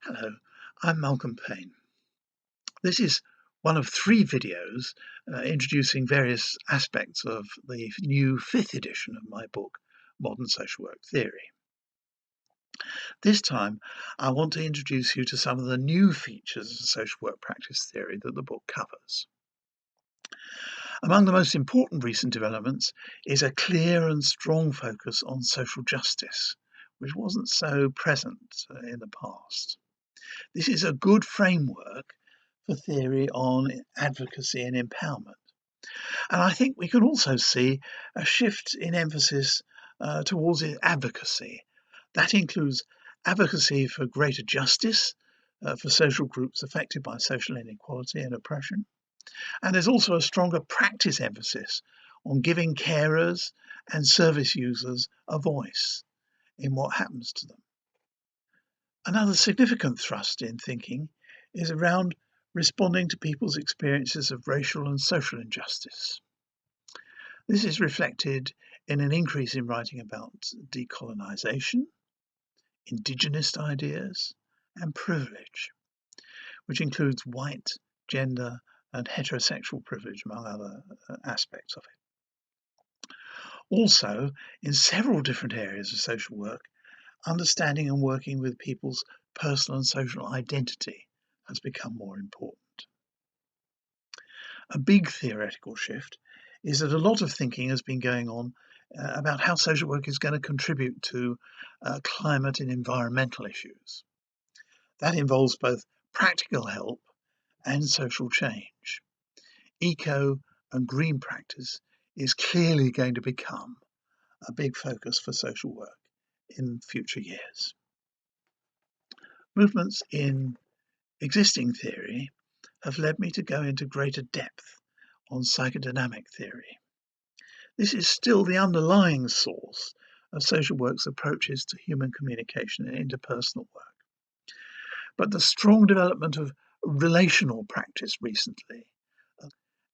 Hello, I'm Malcolm Payne. This is one of three videos introducing various aspects of the new fifth edition of my book, Modern Social Work Theory. This time, I want to introduce you to some of the new features of social work practice theory that the book covers. Among the most important recent developments is a clear and strong focus on social justice, which wasn't so present in the past. This is a good framework for theory on advocacy and empowerment. And I think we can also see a shift in emphasis towards advocacy. That includes advocacy for greater justice for social groups affected by social inequality and oppression. And there's also a stronger practice emphasis on giving carers and service users a voice in what happens to them. Another significant thrust in thinking is around responding to people's experiences of racial and social injustice. This is reflected in an increase in writing about decolonisation, indigenous ideas, and privilege, which includes white, gender, and heterosexual privilege, among other aspects of it. Also, in several different areas of social work, understanding and working with people's personal and social identity has become more important. A big theoretical shift is that a lot of thinking has been going on about how social work is going to contribute to climate and environmental issues. That involves both practical help and social change. Eco and green practice is clearly going to become a big focus for social work in future years. Movements in existing theory have led me to go into greater depth on psychodynamic theory. This is still the underlying source of social work's approaches to human communication and interpersonal work. But the strong development of relational practice recently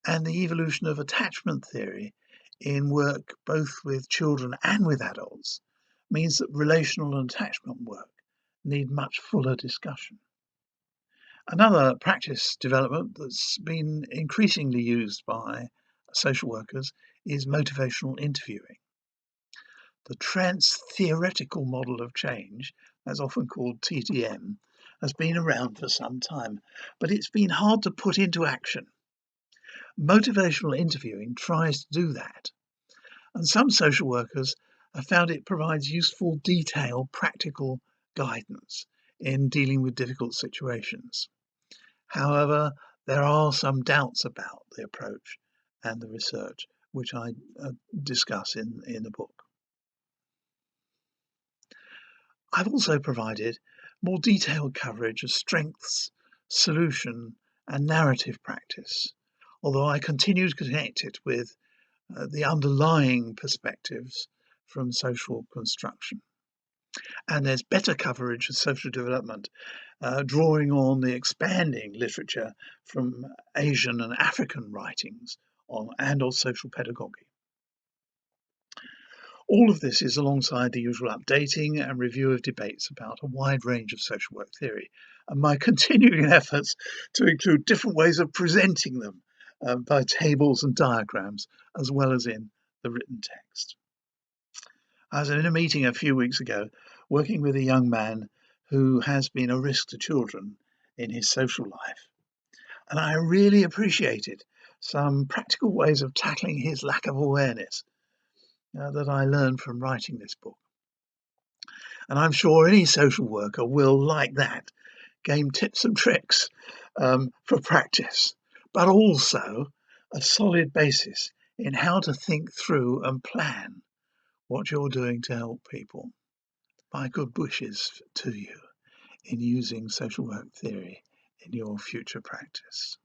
and the evolution of attachment theory in work both with children and with adults means that relational and attachment work need much fuller discussion. Another practice development that's been increasingly used by social workers is motivational interviewing. The trans-theoretical model of change, as often called TTM, has been around for some time, but it's been hard to put into action. Motivational interviewing tries to do that, and some social workers have found it provides useful, detailed, practical guidance in dealing with difficult situations. However, there are some doubts about the approach and the research, which I discuss in the book. I've also provided more detailed coverage of strengths, solution, and narrative practice, although I continue to connect it with the underlying perspectives from social construction. And there's better coverage of social development, drawing on the expanding literature from Asian and African writings on social pedagogy. All of this is alongside the usual updating and review of debates about a wide range of social work theory, and my continuing efforts to include different ways of presenting them by tables and diagrams, as well as in the written text. I was in a meeting a few weeks ago working with a young man who has been a risk to children in his social life, and I really appreciated some practical ways of tackling his lack of awareness that I learned from writing this book. And I'm sure any social worker will, like that, gain tips and tricks for practice, but also a solid basis in how to think through and plan what you're doing to help people. My good wishes to you in using social work theory in your future practice.